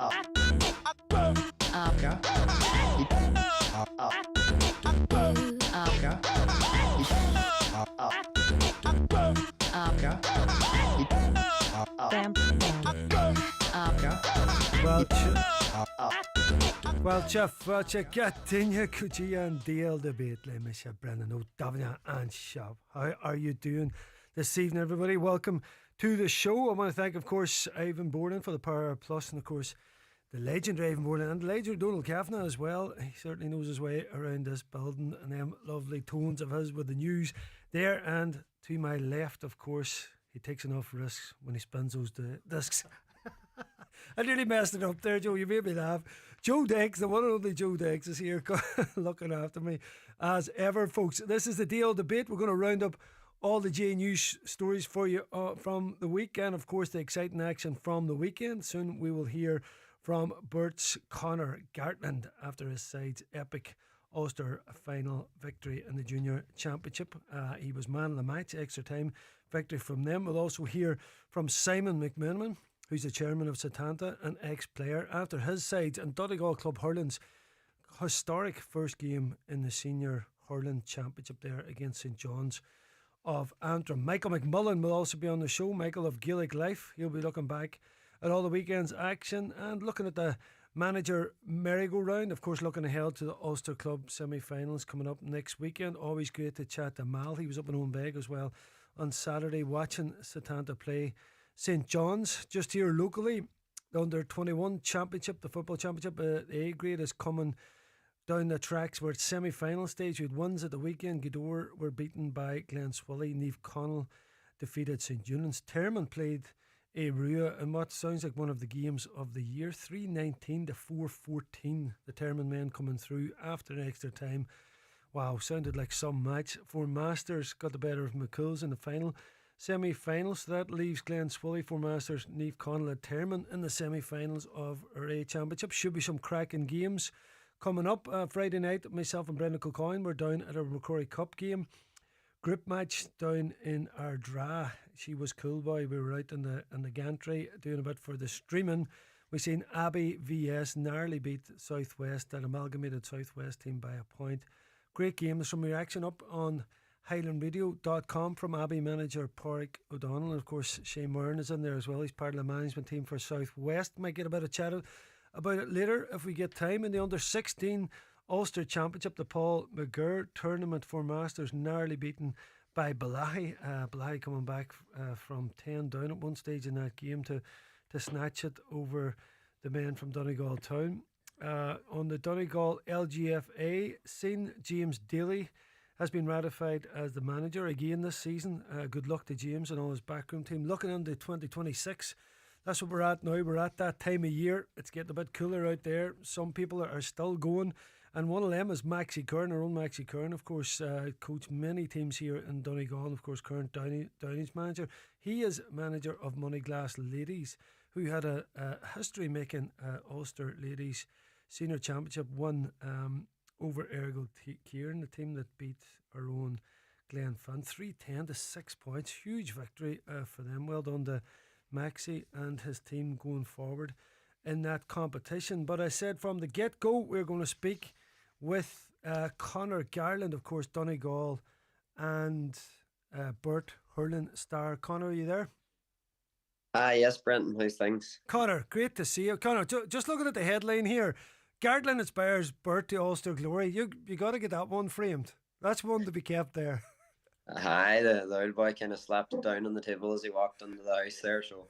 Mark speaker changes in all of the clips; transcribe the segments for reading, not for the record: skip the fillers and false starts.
Speaker 1: Well, Jeff, Gatinya Kuchi and Dale debate, Misha Brennan, Devenney and Shab. How are you doing this evening, everybody? Welcome to the show. I want to thank, of course, Ivan Borden for the Power Plus, and of course, the legendary Ivan Borden and the legendary Donald Kavanagh as well. He certainly knows his way around this building, and them lovely tones of his with the news there. And to my left, of course, he takes enough risks when he spins those discs. I nearly messed it up there, Joe. You made me laugh. Joe Dex, the one and only Joe Dex, is here looking after me as ever, folks. This is the Deal Debate. We're going to round up all the J News stories for you from the weekend. Of course, the exciting action from the weekend. Soon we will hear from Burt's Conor Gartland after his side's epic Ulster final victory in the Junior Championship. He was man of the match, extra time victory from them. We'll also hear from Simon McMenamin, who's the chairman of Setanta, an ex-player, after his sides and Donegal Club Hurling's historic first game in the Senior Hurling Championship there against St John's of Antrim. Michael McMullan will also be on the show. Michael of Gaelic Life. He'll be looking back at all the weekend's action and looking at the manager merry-go-round. Of course, looking ahead to the Ulster Club semi-finals coming up next weekend. Always great to chat to Mal. He was up in Owenbeg as well on Saturday watching Setanta play St John's. Just here locally, the Under-21 Championship, the football championship, the A grade is coming down the tracks. We're at semi-final stage. We had wins at the weekend. Gweedore were beaten by Glenswilly. Niamh Connell defeated St Eunan's. Termon played a Rua in what sounds like one of the games of the year. 3-19 to 4-14. The Termon men coming through after an extra time. Wow, sounded like some match. Four Masters got the better of McCool's in the final semi-final, so that leaves Glenswilly, Four Masters, Niamh Connell and Termon in the semi-finals of our A Championship. Should be some cracking games coming up. Friday night, myself and Brendan Kilcoyne were down at a Macquarie Cup game. Group match down in Ardra. She was cool boy. We were out in the gantry doing a bit for the streaming. We seen Abbey VS narrowly beat Southwest, that amalgamated Southwest team, by a point. Great game. There's some reaction up on highlandradio.com from Abbey manager Pádraig O'Donnell, and of course Shane Murn is in there as well. He's part of the management team for Southwest. Might get a bit of chat about it later if we get time. In the under-16 Ulster Championship, the Paul McGurr tournament, for Masters narrowly beaten by Balahi. Balahi coming back from 10 down at one stage in that game to snatch it over the men from Donegal Town. On the Donegal LGFA scene, James Daly has been ratified as the manager again this season. Good luck to James and all his backroom team. Looking into 2026, that's what we're at now. We're at that time of year. It's getting a bit cooler out there. Some people are still going, and one of them is Maxie Kern, our own Maxie Kern, of course, coached many teams here in Donegal, of course, current Downey's manager. He is manager of Moneyglass Ladies, who had a history making Ulster Ladies Senior Championship win over Ergal Kieran, the team that beat our own Glenfin 3-10 to 6 points. Huge victory for them. Well done to Maxie and his team going forward in that competition. But I said from the get-go we're going to speak with Conor Gartland, of course, Donegal and Burt hurling star. Conor, are you there?
Speaker 2: Yes, Brenton, how's things?
Speaker 1: Conor, great to see you. Conor, just looking at the headline here, Gartland inspires Burt to Ulster glory. You got to get that one framed. That's one to be kept there.
Speaker 2: Aye, the old boy kind of slapped it down on the table as he walked into the house there. So,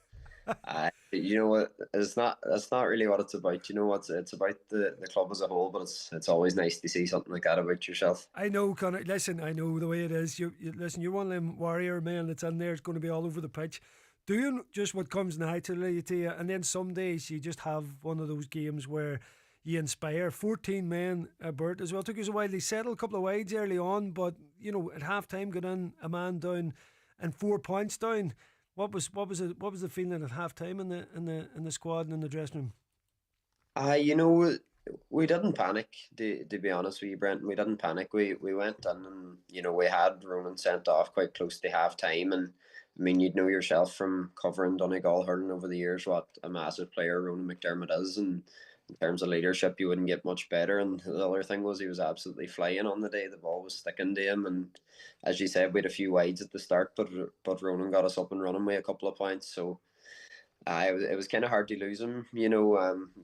Speaker 2: you know what? That's not really what it's about. You know what? It's about the club as a whole. But it's always nice to see something like that about yourself.
Speaker 1: I know, Conor. Listen, I know the way it is. You listen. You're one of them warrior men that's in there. It's going to be all over the pitch, doing just what comes naturally to you. And then some days you just have one of those games where you inspire. 14 men, Burt as well. Took us a while. They settled a couple of wides early on, but you know, at half time, got in a man down and 4 points down. What was the feeling at half time in the squad and in the dressing room?
Speaker 2: You know, we didn't panic. To be honest with you, Brent, we didn't panic. We went in and you know we had Ronan sent off quite close to half time, and I mean, you'd know yourself from covering Donegal hurling over the years what a massive player Ronan McDermott is, and in terms of leadership, you wouldn't get much better. And the other thing was he was absolutely flying on the day. The ball was sticking to him, and as you said, we had a few wides at the start, but Ronan got us up and running with a couple of points. So it was kind of hard to lose him.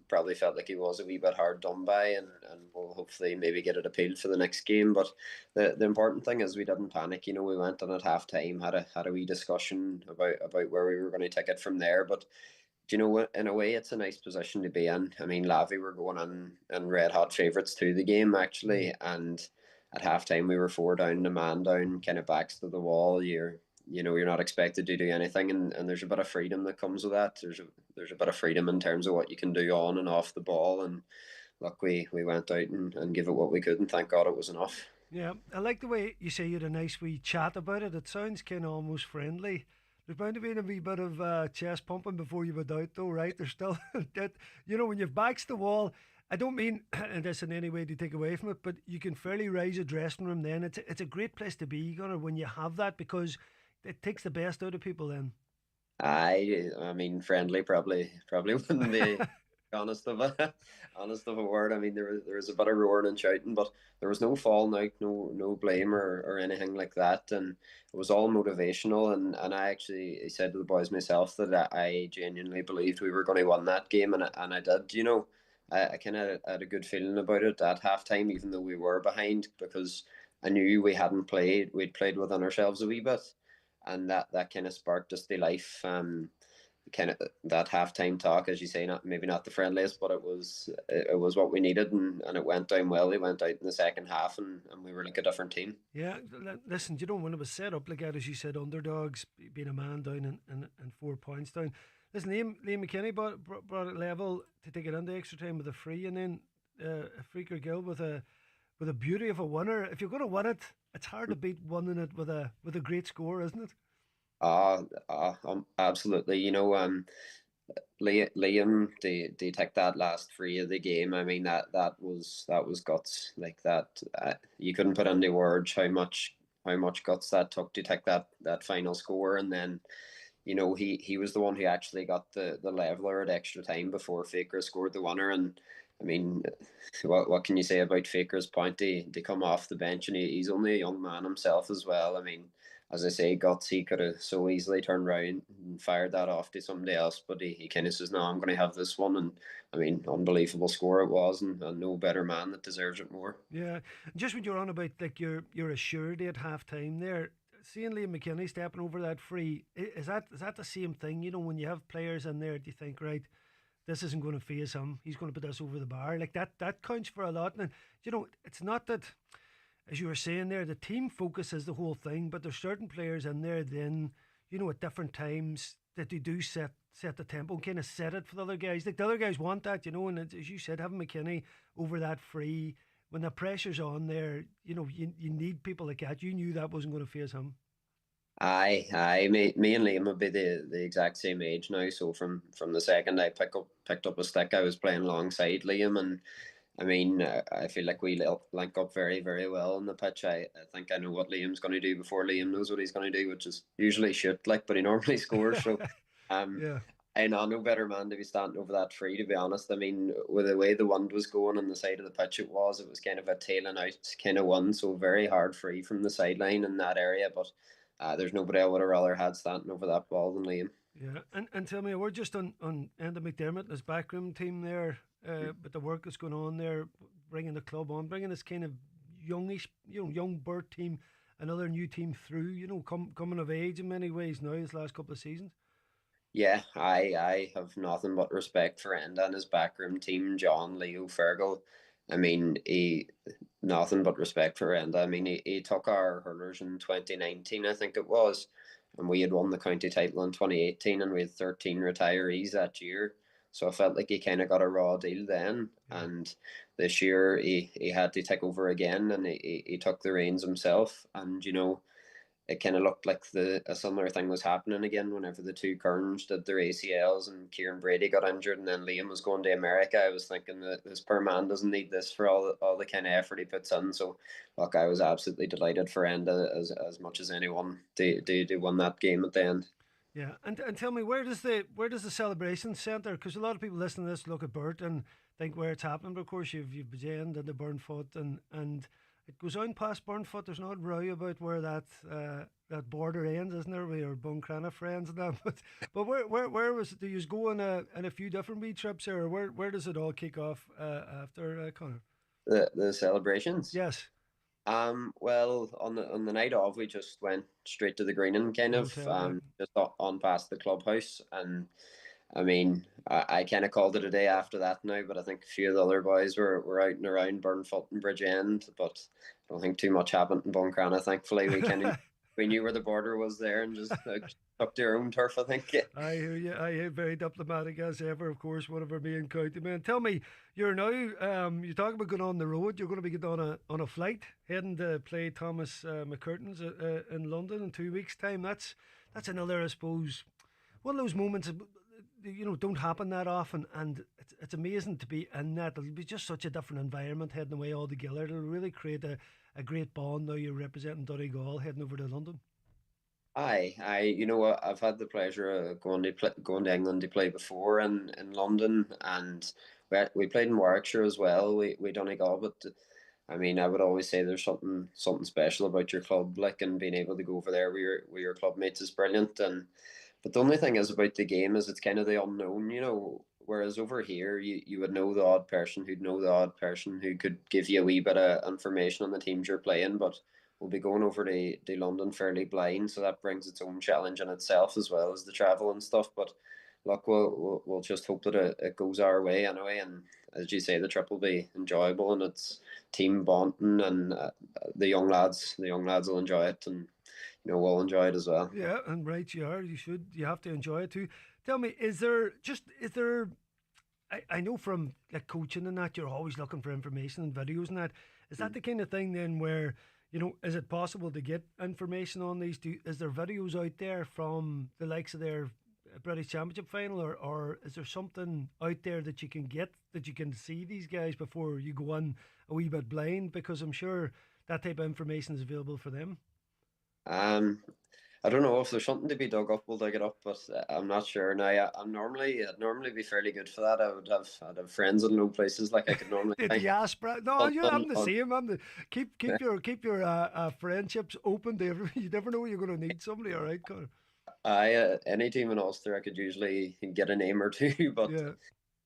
Speaker 2: Probably felt like he was a wee bit hard done by, and we'll hopefully maybe get it appealed for the next game. But the important thing is we didn't panic. We went on at half time, had a wee discussion about where we were going to take it from there. But in a way, it's a nice position to be in. I mean, Lavi were going in red hot favourites to the game actually, and at half time we were 4 down, a man down, kind of backs to the wall. You're not expected to do anything, and there's a bit of freedom that comes with that. There's a bit of freedom in terms of what you can do on and off the ball, and look, we went out and give it what we could, and thank God it was enough.
Speaker 1: Yeah, I like the way you say you had a nice wee chat about it. It sounds kind of almost friendly. There's bound to be a wee bit of chest pumping before you went out, though, right? There's still that, when you've backs the wall. I don't mean this in any way to take away from it, but you can fairly rise a dressing room. Then it's a great place to be, Gunnar, when you have that, because it takes the best out of people. Then
Speaker 2: I mean, friendly probably wouldn't be honest of a honest of a word. I mean, there was a bit of roaring and shouting, but there was no falling out, no blame or anything like that, and it was all motivational. And I actually said to the boys myself that I genuinely believed we were going to win that game, and I did. I kind of had a good feeling about it at halftime, even though we were behind, because I knew we'd played within ourselves a wee bit, and that kind of sparked us to life. Kind of that halftime talk, as you say, not the friendliest, but it was what we needed, and it went down well. We went out in the second half, and we were like a different team.
Speaker 1: yeah, listen, when it was set up like that, as you said, underdogs being a man down and 4 points down. Listen, Liam McKinney brought it level to take it into extra time with a free, and then a freaker Gill with a beauty of a winner. If you're going to win it, it's hard to beat winning it with a great score, isn't it?
Speaker 2: Absolutely. Liam, they take that last free of the game. I mean, that was guts like that. You couldn't put into words how much guts that took to take that final score, and then he was the one who actually got the leveler at extra time before Faker scored the winner. And I mean, what can you say about Faker's point? They come off the bench, and he's only a young man himself as well. I mean, as I say, guts, he could have so easily turned around and fired that off to somebody else, but he kind of says, no, I'm going to have this one. And I mean, unbelievable score it was, and no better man that deserves it more.
Speaker 1: Yeah, just when you're on about like your assurity at half time there, seeing Liam McKinney stepping over that free, is that the same thing? When you have players in there, do you think, right, this isn't going to phase him. He's going to put this over the bar. Like that counts for a lot. And it's not that, as you were saying there, the team focus is the whole thing. But there's certain players in there then, at different times that they do set the tempo and kind of set it for the other guys. Like the other guys want that, and as you said, having McKinney over that free when the pressure's on there, you need people like that. You knew that wasn't going to phase him.
Speaker 2: Aye. Me and Liam would be the exact same age now. So from the second I picked up a stick, I was playing alongside Liam, and I mean, I feel like we link up very, very well on the pitch. I think I know what Liam's going to do before Liam knows what he's going to do, which is usually shoot, but he normally scores. So, um,
Speaker 1: Yeah.
Speaker 2: I know no better man to be standing over that free, to be honest. I mean, with the way the wind was going on the side of the pitch, it was kind of a tailing out kind of one, so very hard free from the sideline in that area. But there's nobody I would have rather had standing over that ball than Liam.
Speaker 1: Yeah, and tell me, we're just on Enda McDermott and his backroom team there, but the work that's going on there, bringing the club on, bringing this kind of youngish, young Burt team, another new team through, coming of age in many ways now this last couple of seasons.
Speaker 2: Yeah, I have nothing but respect for Enda and his backroom team, John, Leo, Fergal. I mean, he nothing but respect for Enda. I mean, he took our hurlers in 2019, I think it was, and we had won the county title in 2018, and we had 13 retirees that year. So I felt like he kind of got a raw deal then.
Speaker 1: Yeah.
Speaker 2: And this year he had to take over again, and he took the reins himself. And it kind of looked like a similar thing was happening again whenever the two Kearns did their ACLs and Kieran Brady got injured and then Liam was going to America. I was thinking that this poor man doesn't need this for all the kind of effort he puts in. So, look, I was absolutely delighted for Enda as much as anyone to win that game at the end.
Speaker 1: Yeah, and tell me, where does the celebration centre? Because a lot of people listening to this look at Burt and think where it's happening. But of course, you've Bajend and the Burnfoot, and it goes on past Burnfoot. There's no row about where that border ends, isn't there? With your Buncrana friends and that. But where was it? Do you go on a few different wee trips here, or where does it all kick off after Conor?
Speaker 2: The celebrations.
Speaker 1: Yes.
Speaker 2: Well, on the night of, we just went straight to the greening, kind of, just on past the clubhouse, and I mean, I kind of called it a day after that now, but I think a few of the other boys were out and around Burnfoot and Bridgend, but I don't think too much happened in Buncrana. Thankfully, we knew where the border was there and just stuck to our own turf, I think.
Speaker 1: I hear you. I hear, very diplomatic as ever, of course, one of our main county men. Tell me, you're now, you talk about going on the road, you're going to be getting on a flight, heading to play Thomas McCurtain's in London in 2 weeks' time. That's another, I suppose, one of those moments, don't happen that often, and it's amazing to be in that. It'll be just such a different environment heading away all together. It'll really create a great bond. Now you're representing Donegal heading over to London.
Speaker 2: You know what? I've had the pleasure of going to England to play before in London, and we played in Warwickshire as well. We Donegal, but I mean, I would always say there's something special about your club, like, and being able to go over there with your club mates is brilliant. But the only thing is about the game is it's kind of the unknown, whereas over here you would know the odd person who'd know the odd person who could give you a wee bit of information on the teams you're playing, but we'll be going over to London fairly blind, so that brings its own challenge in itself as well as the travel and stuff. But look, we'll just hope that it goes our way anyway, and as you say, the trip will be enjoyable and it's team bonding, and the young lads will enjoy it, and we'll enjoy it as well.
Speaker 1: Yeah, and right you are. You have to enjoy it too. Tell me, is there? I know from like coaching and that, you're always looking for information and videos and that. Is that the kind of thing then where, is it possible to get information on these? Is there videos out there from the likes of their British Championship final, or is there something out there that you can get, that you can see these guys before you go on a wee bit blind? Because I'm sure that type of information is available for them.
Speaker 2: I don't know if there's something to be dug up. We'll dig it up, but I'm not sure. Now, I'd normally be fairly good for that. I'd have friends in low places, like I could normally.
Speaker 1: The diaspora. No, I'm the same. Keep your friendships open to everyone. You never know you're going to need somebody. All right, Conor.
Speaker 2: Any team in Ulster, I could usually get a name or two, but. Yeah.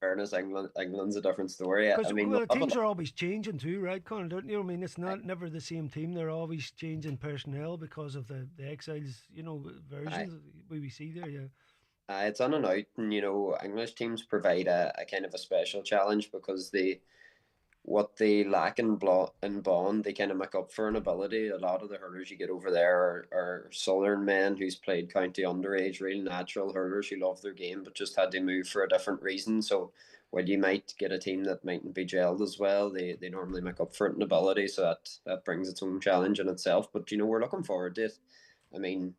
Speaker 2: Fairness, England's a different story.
Speaker 1: I mean, the teams are always changing too, right, Conor? Don't you? I mean, it's never the same team. They're always changing personnel because of the exiles, versions we see there. Yeah,
Speaker 2: it's on and out, and English teams provide a kind of a special challenge because what they lack in Bond, they kind of make up for in ability. A lot of the hurlers you get over there are Southern men who's played county underage, real natural hurlers who love their game but just had to move for a different reason. So while you might get a team that mightn't be gelled as well, they normally make up for it in ability. So that brings its own challenge in itself. But we're looking forward to it. I mean,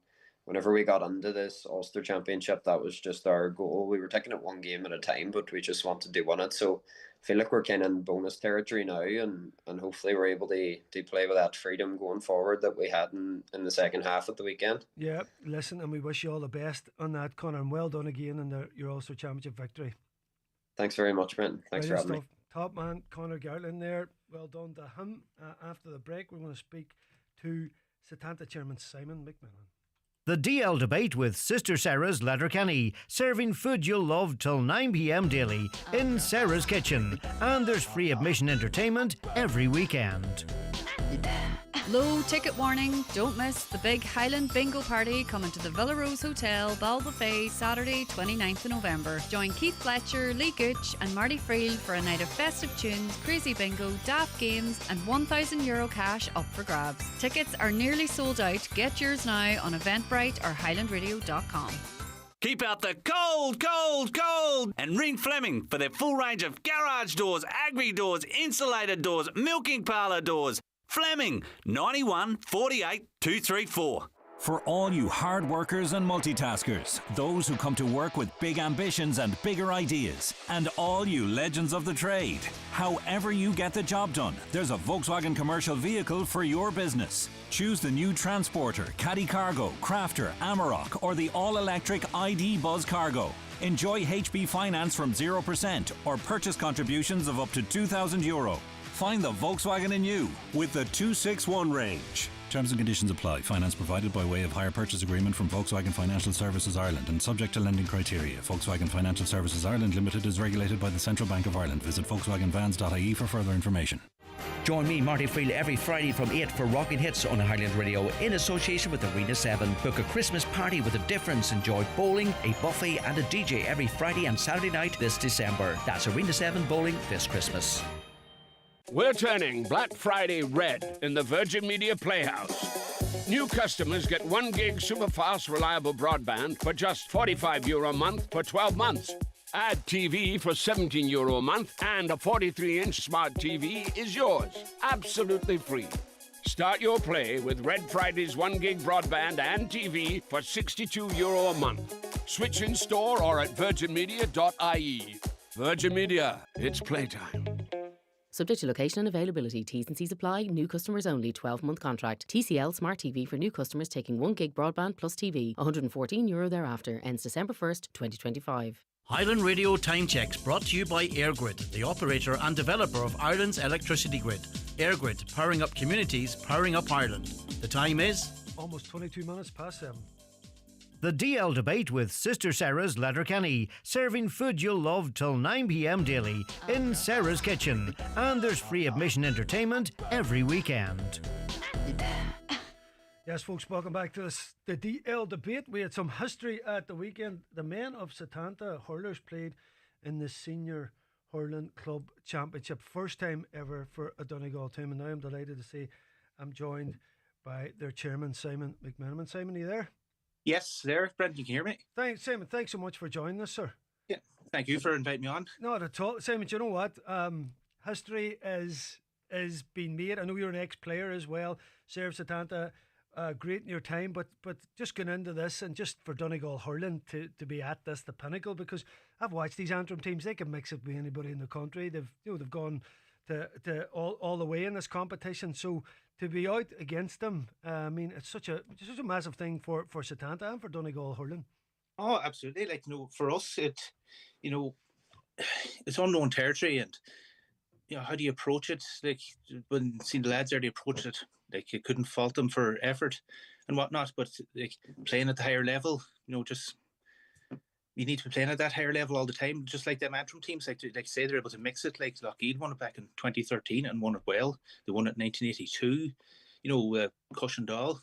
Speaker 2: whenever we got into this Ulster Championship, that was just our goal. We were taking it one game at a time, but we just wanted to win it. So I feel like we're kind of in bonus territory now, and hopefully we're able to play with that freedom going forward that we had in the second half of the weekend.
Speaker 1: Yeah, listen, and we wish you all the best on that, Conor, and well done again in your Ulster Championship victory.
Speaker 2: Thanks very much, Brenton. Thanks for having me.
Speaker 1: Top man, Conor Gartland there. Well done to him. After the break, we're going to speak to Setanta Chairman Simon McMenamin.
Speaker 3: The DL Debate with Sister Sara's Letterkenny, serving food you'll love till 9 p.m. daily in Sara's Kitchen. And there's free admission entertainment every weekend.
Speaker 4: Low ticket warning, don't miss the big Highland Bingo Party coming to the Villa Rose Hotel, Balbuffet, Saturday 29th of November. Join Keith Fletcher, Lee Gooch and Marty Friel for a night of festive tunes, crazy bingo, daft games and €1,000 cash up for grabs. Tickets are nearly sold out. Get yours now on Eventbrite or highlandradio.com.
Speaker 5: Keep out the cold, cold, cold! And ring Fleming for their full range of garage doors, agri doors, insulated doors, milking parlour doors. Fleming, 91 48 234.
Speaker 6: For all you hard workers and multitaskers, those who come to work with big ambitions and bigger ideas, and all you legends of the trade, however you get the job done, there's a Volkswagen commercial vehicle for your business. Choose the new Transporter, Caddy Cargo, Crafter, Amarok, or the all-electric ID Buzz Cargo. Enjoy HB finance from 0% or purchase contributions of up to €2,000. Find the Volkswagen in you with the 261 range. Terms and conditions apply. Finance provided by way of hire purchase agreement from Volkswagen Financial Services Ireland and subject to lending criteria. Volkswagen Financial Services Ireland Limited is regulated by the Central Bank of Ireland. Visit volkswagenvans.ie for further information.
Speaker 7: Join me, Marty Freely, every Friday from 8 for Rockin' Hits on Highland Radio in association with Arena 7. Book a Christmas party with a difference. Enjoy bowling, a buffet and a DJ every Friday and Saturday night this December. That's Arena 7 Bowling this Christmas.
Speaker 8: We're turning Black Friday red in the Virgin Media Playhouse. New customers get 1 gig super fast reliable broadband for just €45 a month for 12 months. Add TV for €17 a month and a 43-inch smart TV is yours, absolutely free. Start your play with Red Friday's 1 gig broadband and TV for €62 a month. Switch in store or at virginmedia.ie. Virgin Media, it's playtime.
Speaker 9: Subject to location and availability. T's and C's apply. New customers only. 12-month contract. TCL Smart TV for new customers taking 1 gig broadband plus TV. €114 thereafter. Ends December 1st, 2025.
Speaker 3: Highland Radio Time Checks brought to you by EirGrid, the operator and developer of Ireland's electricity grid. EirGrid, powering up communities, powering up Ireland. The time is
Speaker 1: almost 22 minutes past 7.
Speaker 3: The DL debate with Sister Sara's Letterkenny, serving food you'll love till 9 p.m. daily in Sara's kitchen. And there's free admission entertainment every weekend.
Speaker 1: Yes, folks, welcome back to the DL debate. We had some history at the weekend. The men of Setanta hurlers played in the Senior Hurling Club Championship. First time ever for a Donegal team. And now I'm delighted to say I'm joined by their chairman, Simon McMenamin. Simon, are you there?
Speaker 10: Yes, there, Brendan, you can hear me?
Speaker 1: Thanks, Simon. Thanks so much for joining us, sir.
Speaker 10: Yeah, thank you for inviting me on.
Speaker 1: Not at all. Simon, do you know what? History is being made. I know you're an ex-player as well. Served Setanta, great in your time, but just going into this and just for Donegal hurling to be at this, the pinnacle, because I've watched these Antrim teams. They can mix it with anybody in the country. They've gone to all the way in this competition. So to be out against them, I mean, it's such a massive thing for Setanta and for Donegal hurling.
Speaker 10: Oh, absolutely. Like, for us, it's unknown territory, and how do you approach it? Like, when seeing the lads there, they approached it like you couldn't fault them for effort and whatnot, but like playing at the higher level, just you need to be playing at that higher level all the time, just like them Antrim teams, like say they're able to mix it. Like Lougheed won it back in 2013 and won it well. They won it in 1982. Cushendall,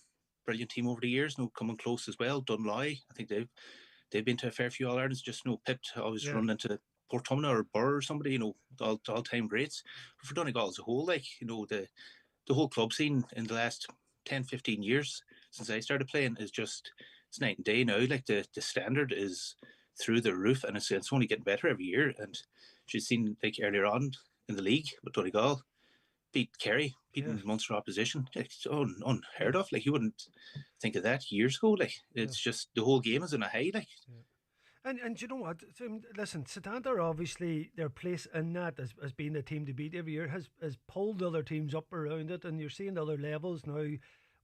Speaker 10: brilliant team over the years. Coming close as well. Dunloy, I think they've been to a fair few All Irelands. Just pipped always run into Portumna or Burt or somebody. All time greats. But for Donegal as a whole, the whole club scene in the last 10, 15 years since I started playing is just it's night and day now. Like the standard is through the roof, and it's only getting better every year. And she's seen like earlier on in the league with Donegal beat Kerry, beating Munster opposition. Like, it's unheard of. Like, you wouldn't think of that years ago. Like, it's just the whole game is in a high. Like,
Speaker 1: and you know what? Listen, Setanta obviously their place in that as being the team to beat every year has pulled other teams up around it, and you're seeing other levels now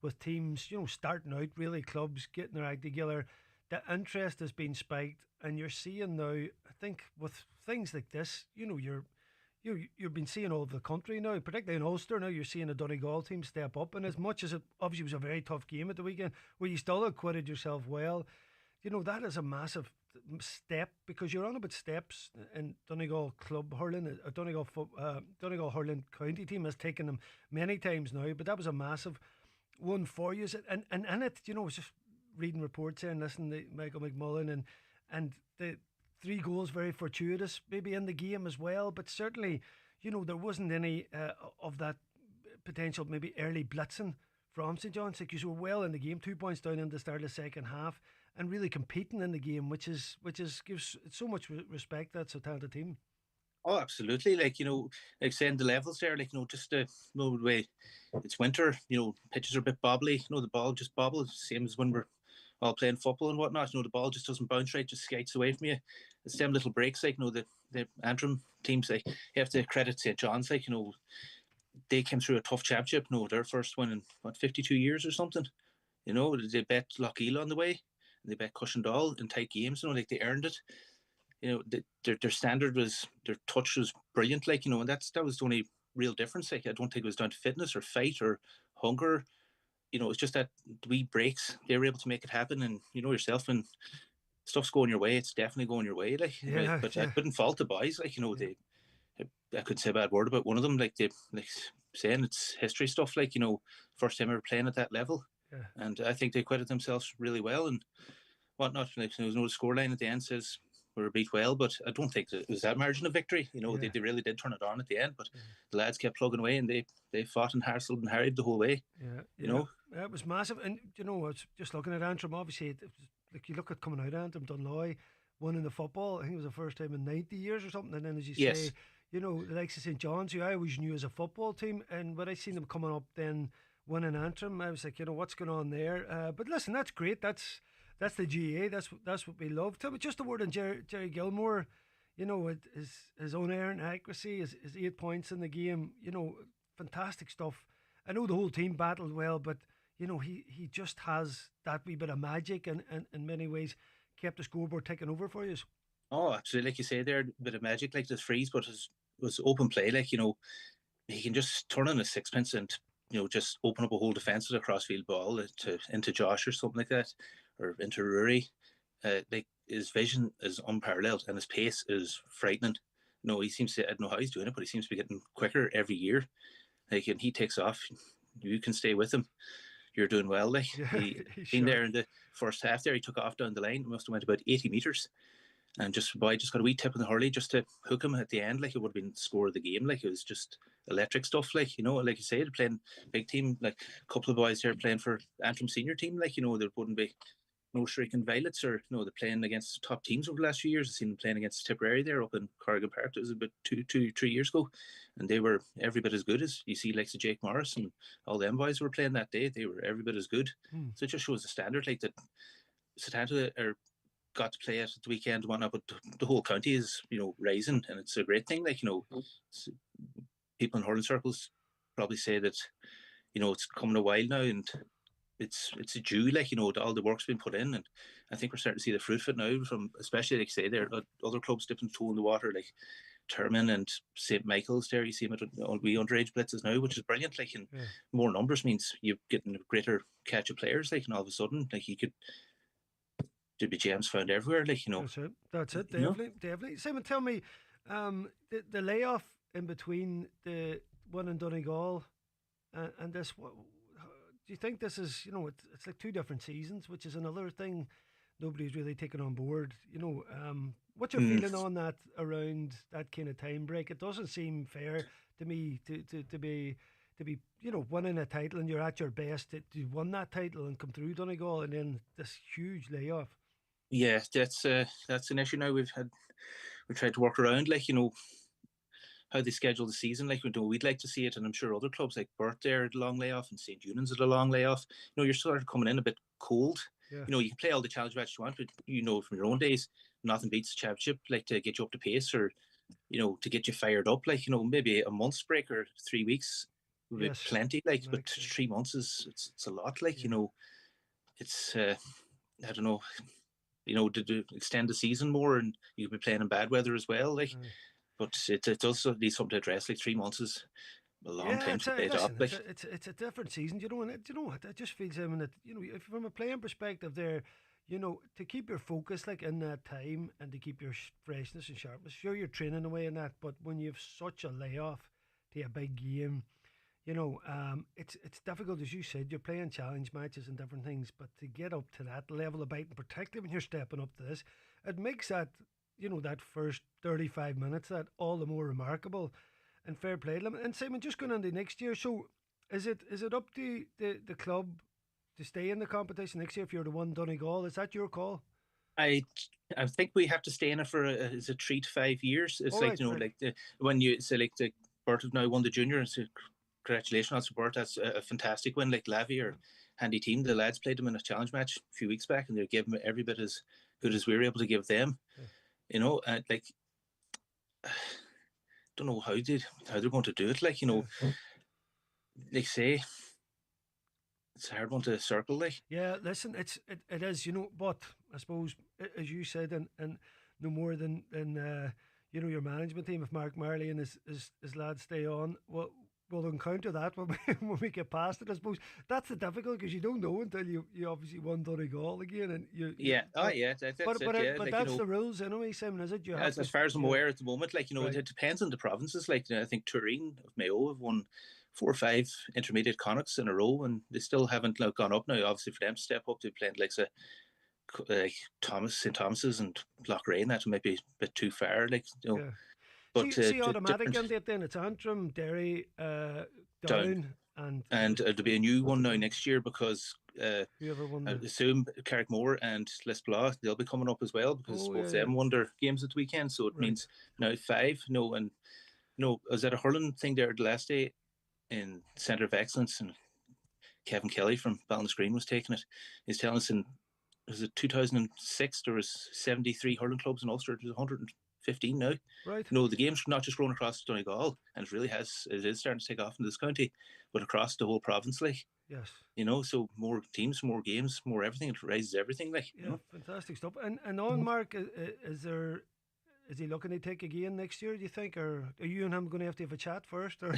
Speaker 1: with teams starting out, really clubs getting their act together. The interest has been spiked, and you're seeing now, I think, with things like this, you've been seeing all over the country now, particularly in Ulster. Now you're seeing a Donegal team step up, and as much as it obviously was a very tough game at the weekend, where you still acquitted yourself well, that is a massive step, because you're on about steps in Donegal club hurling. Donegal hurling county team has taken them many times now, but that was a massive one for you. And in it, I was just reading reports and listening to Michael McMullan, and the 3 goals very fortuitous maybe in the game as well, but certainly there wasn't any of that potential maybe early blitzing from St John's. Like, you were well in the game, 2 points down in the start of the second half, and really competing in the game, which gives so much respect, that Setanta team.
Speaker 10: Oh, absolutely. Like saying the levels there, just the way it's winter, pitches are a bit bobbly, the ball just bobbles, same as when we're all playing football and whatnot. The ball just doesn't bounce right, just skates away from you. It's them little breaks, the Antrim teams, you have to credit St. John's, they came through a tough championship, their first win in, 52 years or something. They bet Lochiel on the way, and they bet Cushendall in tight games, they earned it. Their standard was, their touch was brilliant, and that was the only real difference. I don't think it was down to fitness or fight or hunger. It's just that wee breaks, they were able to make it happen. And yourself, when stuff's going your way, it's definitely going your way. But I couldn't fault the boys. I couldn't say a bad word about one of them. They saying it's history stuff. First time ever playing at that level, and I think they acquitted themselves really well and whatnot. There was no scoreline at the end says we were beat well, but I don't think it was that margin of victory. They really did turn it on at the end, but the lads kept plugging away and they fought and hassled and harried the whole way.
Speaker 1: Yeah, it was massive. And I was just looking at Antrim. Obviously, it was, like you look at coming out of Antrim, Dunloy won in the football. I think it was the first time in 90 years or something. And then, as you say, the likes of St. John's, who I always knew as a football team, and when I seen them coming up then winning Antrim, I was like, what's going on there? But listen, that's great. That's the GA. That's what we love. Tell me just a word on Jerry Gilmore. His own errant accuracy, his 8 points in the game. Fantastic stuff. I know the whole team battled well, but he just has that wee bit of magic, and in many ways kept the scoreboard ticking over for you.
Speaker 10: Oh, absolutely. Like you say there, a bit of magic, like the freeze, but it was open play. He can just turn on a sixpence and just open up a whole defence with a crossfield ball into Josh or something like that, or into Rory. His vision is unparalleled and his pace is frightening. He seems to, I don't know how he's doing it, but he seems to be getting quicker every year. And he takes off. You can stay with him. You're doing well. He's there in the first half there. He took off down the line. It must have went about 80 metres. And just got a wee tip in the hurley just to hook him at the end. It would have been the score of the game. It was just electric stuff. Like you say, they're playing big team. Like a couple of boys here playing for Antrim senior team. There wouldn't be no Shrieking Violets, or they're playing against top teams over the last few years. I've seen them playing against Tipperary there up in Corrigan Park. It was about 3 years ago, and they were every bit as good as you see. Like Jake Morris and all them boys were playing that day. They were every bit as good. So it just shows the standard. That Setanta got to play at the weekend and whatnot, but the whole county is rising, and it's a great thing. People in hurling circles probably say that it's coming a while now, and it's a due, all the work's been put in, and I think we're starting to see the fruit of it now, from especially say there other clubs dipping toe in the water, like Termin and St. Michael's there. You see them at all we underage blitzes now, which is brilliant. And more numbers means you're getting a greater catch of players, and all of a sudden there'd be gems found everywhere.
Speaker 1: That's it. Definitely. Simon, tell me, the layoff in between the one in Donegal and this. Do you think this is, it's like two different seasons, which is another thing nobody's really taken on board? What's your feeling on that, around that kind of time break? It doesn't seem fair to me to be winning a title and you're at your best to win that title and come through Donegal, and then this huge layoff.
Speaker 10: Yeah, that's an issue now. We've tried to work around, how they schedule the season. We'd like to see it, and I'm sure other clubs like Burt there had a long layoff, and St. Eunan's had a long layoff. You're sort of coming in a bit cold. You can play all the challenge matches you want, but from your own days, nothing beats the championship, to get you up to pace, or to get you fired up. Maybe a month's break or 3 weeks would be plenty. But 3 months it's a lot. It's I don't know. To extend the season more, and you could be playing in bad weather as well. But it also needs something to address. 3 months is a long time to play it up.
Speaker 1: It's a different season. It just feels, that if from a playing perspective, there, to keep your focus in that time, and to keep your freshness and sharpness. Sure, you're training away in that, but when you have such a layoff to a big game, it's difficult, as you said. You're playing challenge matches and different things, but to get up to that level of biting, particularly when you're stepping up to this, it makes that that first 35 minutes that all the more remarkable, and fair play to them. And Simon, just going into next year, so is it up to the club to stay in the competition next year if you're the one Donegal? Is that your call?
Speaker 10: I think we have to stay in it for is it 3 to 5 years. It's like, when you say like the Burt have now won the junior, and so congratulations on support. That's a fantastic win. Like Lavy or handy team. The lads played them in a challenge match a few weeks back, and they gave them every bit as good as we were able to give them. Like, don't know how they're going to do it. Like, they say it's a hard one to circle. Like,
Speaker 1: yeah, listen, it is, but I suppose, as you said, and no more than your management team, if Mark Marley and his lads stay on, we'll encounter that when we get past it. I suppose that's the difficult, because you don't know until you obviously won Donegal again, and
Speaker 10: but
Speaker 1: that's the rules anyway, Simon, is it?
Speaker 10: As far as I'm aware at the moment, like, it depends on the provinces. Like, I think Turin of Mayo have won 4 or 5 intermediate Connachts in a row, and they still haven't gone up now. Obviously, for them to step up, they've played like St. Thomas's and Lochrain. That might be a bit too far. Like, But
Speaker 1: see automatic in it then. It's Antrim, Derry, Down, and
Speaker 10: there'll be a new one now next year, because
Speaker 1: whoever won
Speaker 10: I assume Carrickmore and Lisbla, they'll be coming up as well, because both them won their games at the weekend. So it means now 5. Was that a hurling thing there the last day in Centre of Excellence, and Kevin Kelly from Ballinasgreen was taking it. He's telling us was it 2006 there was 73 hurling clubs in Ulster. There's 115 now.
Speaker 1: Right.
Speaker 10: The game's not just growing across Donegal, and it is starting to take off in this county, but across the whole province, like.
Speaker 1: Yes.
Speaker 10: So more teams, more games, more everything. It raises everything, like.
Speaker 1: Fantastic stuff. And on Mark, is he looking to take again next year, do you think, or are you and him going to have a chat first, or?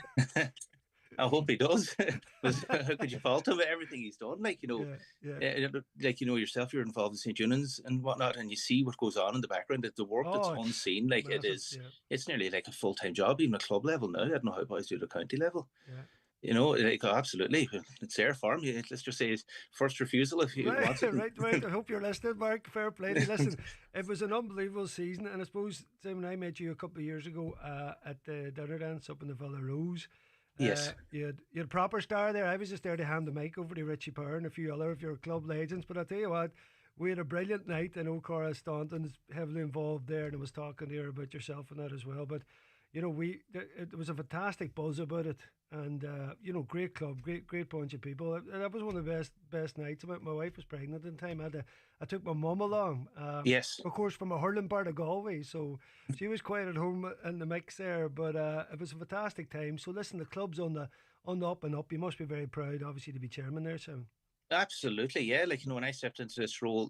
Speaker 10: I hope he does. How could you fault him with everything he's done? Like, like, yourself, you're involved in St. Junans and whatnot, and you see what goes on in the background, that the work that's unseen, like, massive, it is, it's nearly like a full-time job, even at club level now. I don't know how boys do it at county level. Absolutely. It's there for him. Let's just say his first refusal if he wants it.
Speaker 1: Right. I hope you're listening, Mark. Fair play. Listen, it was an unbelievable season, and I suppose, Simon, I met you a couple of years ago at the dinner dance up in the Villa Rose.
Speaker 10: Yes.
Speaker 1: You had a proper star there. I was just there to hand the mic over to Richie Power and a few other of your club legends. But I'll tell you what, we had a brilliant night. I know Cora Staunton's heavily involved there, and I was talking to her about yourself and that as well. But it was a fantastic buzz about it, and great club, great bunch of people. That was one of the best nights. My wife was pregnant at the time. I took my mum along.
Speaker 10: Yes,
Speaker 1: of course, from a hurling part of Galway, so she was quite at home in the mix there. But it was a fantastic time. So listen, the club's on the up and up. You must be very proud, obviously, to be chairman there, Sam.
Speaker 10: Absolutely, yeah. Like, when I stepped into this role,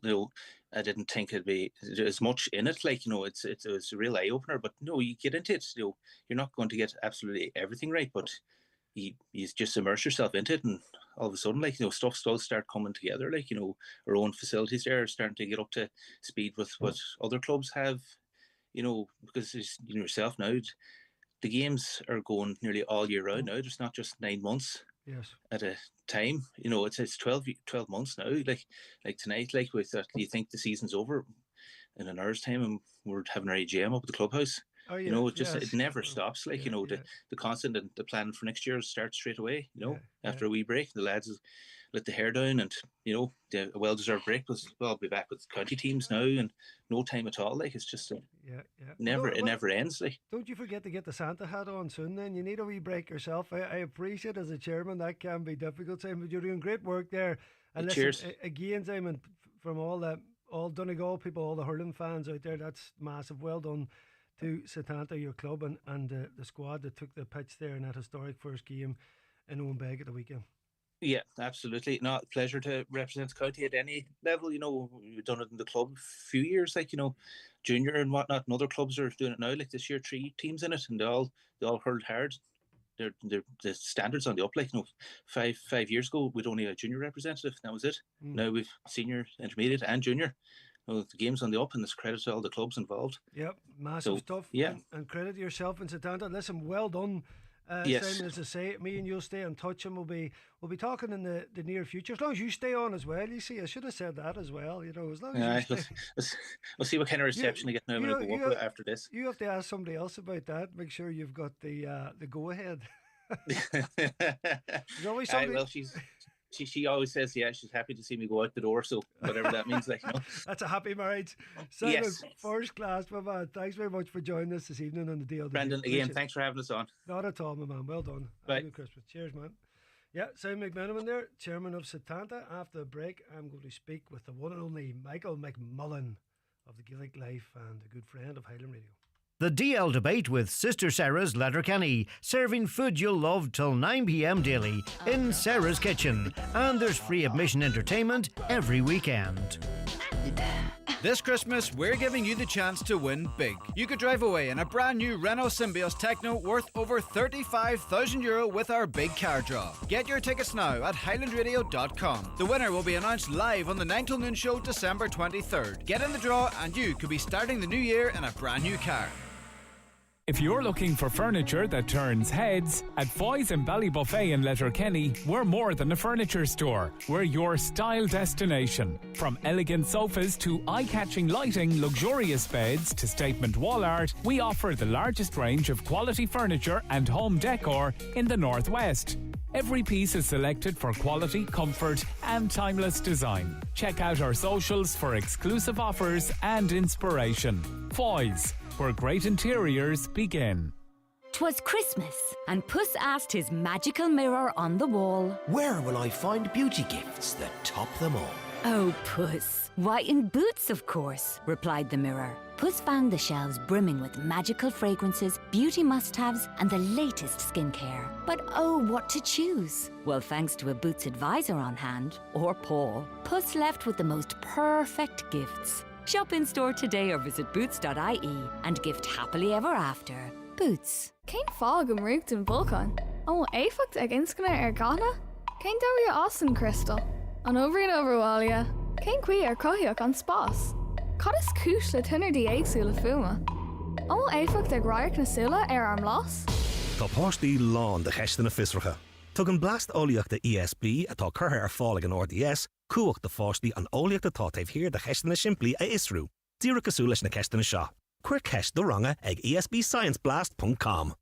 Speaker 10: I didn't think it'd be as much in it. Like, it was a real eye opener. But you get into it, you're not going to get absolutely everything right, but you just immerse yourself into it, and all of a sudden, like, stuff does start coming together. Like, our own facilities there are starting to get up to speed with what other clubs have. Because yourself now, the games are going nearly all year round now. There's not just 9 months.
Speaker 1: Yes.
Speaker 10: At a time, it's 12 months now. Like tonight, like, with that, you think the season's over in an hour's time, and we're having our AGM up at the clubhouse.
Speaker 1: Oh, yeah.
Speaker 10: It never stops. Like, the constant and the planning for next year starts straight away. After a wee break, the lads let the hair down, and the well-deserved break was, well, I'll be back with county teams now, and no time at all. Like, it's just it never ends. Like,
Speaker 1: don't you forget to get the Santa hat on soon. Then you need a wee break yourself. I appreciate, as a chairman, that can be difficult, Simon, but you're doing great work there. And
Speaker 10: cheers.
Speaker 1: Listen, again, Simon, from all Donegal people, all the hurling fans out there, that's massive. Well done to Setanta, your club, and the squad that took the pitch there in that historic first game in Owenbeg at the weekend.
Speaker 10: Yeah, absolutely. No, pleasure to represent the county at any level. We've done it in the club a few years, like, junior and whatnot, and other clubs are doing it now. Like, this year, 3 teams in it, and they all hurled hard. They're the standards on the up. Like, 5 years ago, we'd only a junior representative. That was it. Now we've senior, intermediate, and junior. The game's on the up, and it's credit to all the clubs involved.
Speaker 1: Yep, massive stuff.
Speaker 10: Yeah,
Speaker 1: and credit to yourself and Setanta. Listen, well done.
Speaker 10: Yes.
Speaker 1: Simon, as I say, me and you'll stay in touch, and we'll be talking in the near future, as long as you stay on as well. You see, I should have said that as well. As long as
Speaker 10: we'll see what kind of reception I get now. I'm going to go up after this.
Speaker 1: You have to ask somebody else about that. Make sure you've got the go ahead. There's always somebody.
Speaker 10: she always says, yeah, she's happy to see me go out the door. So whatever that means, like, you know.
Speaker 1: That's a happy marriage. Simon,
Speaker 10: Yes.
Speaker 1: first class, my man. Thanks very much for joining us this evening on the deal.
Speaker 10: Brendan, again, thanks for having us on.
Speaker 1: Not at all, my man. Well done.
Speaker 10: Bye.
Speaker 1: Have a good Christmas. Cheers, man. Yeah, Simon McMenamin there, chairman of Setanta. After the break, I'm going to speak with the one and only Michael McMullan of the Gaelic Life and a good friend of Highland Radio.
Speaker 3: The DL debate with Sister Sara's Letterkenny, serving food you'll love till 9 p.m. daily in Sara's kitchen, and there's free admission entertainment every weekend.
Speaker 11: This Christmas, we're giving you the chance to win big. You could drive away in a brand new Renault Symbios Techno worth over €35,000 with our big car draw. Get your tickets now at highlandradio.com. The winner will be announced live on the 9 till noon show December 23rd. Get in the draw and you could be starting the new year in a brand new car.
Speaker 12: If you're looking for furniture that turns heads, at Foy's and Ballybuffet in Letterkenny, we're more than a furniture store. We're your style destination. From elegant sofas to eye-catching lighting, luxurious beds to statement wall art, we offer the largest range of quality furniture and home decor in the Northwest. Every piece is selected for quality, comfort and timeless design. Check out our socials for exclusive offers and inspiration. Foy's, where great interiors begin.
Speaker 13: 'Twas Christmas, and Puss asked his magical mirror on the wall,
Speaker 14: "Where will I find beauty gifts that top them all?"
Speaker 13: "Oh, Puss, why in Boots, of course," replied the mirror. Puss found the shelves brimming with magical fragrances, beauty must-haves, and the latest skincare. But oh, what to choose? Well, thanks to a Boots advisor on hand, or Paul, Puss left with the most perfect gifts. Shop in store today or visit boots.ie and gift happily ever after. Boots.
Speaker 15: Cén fág am rúcht an Vulcan. Ó éfacht ag inscanna ar gana? Cén dóir Austin Crystal? An overíon overwália. Cén cuí ar cohiach an spás? Cad is cúis le tunardí éagsú le fuma? Ó éfacht ag raic na sula ar arm las?
Speaker 16: Tá páistí lán de cheiste na fisracha. Tug an blast óliaach de ESB atá curtha ar fála an RDS, cuaach de fáistí an óliaach atá taobh hir de cheiste na simplí a isrú. Díra cosú leis na ceiste na seo. Cuir ceist do runga ag esbscienceblast.com.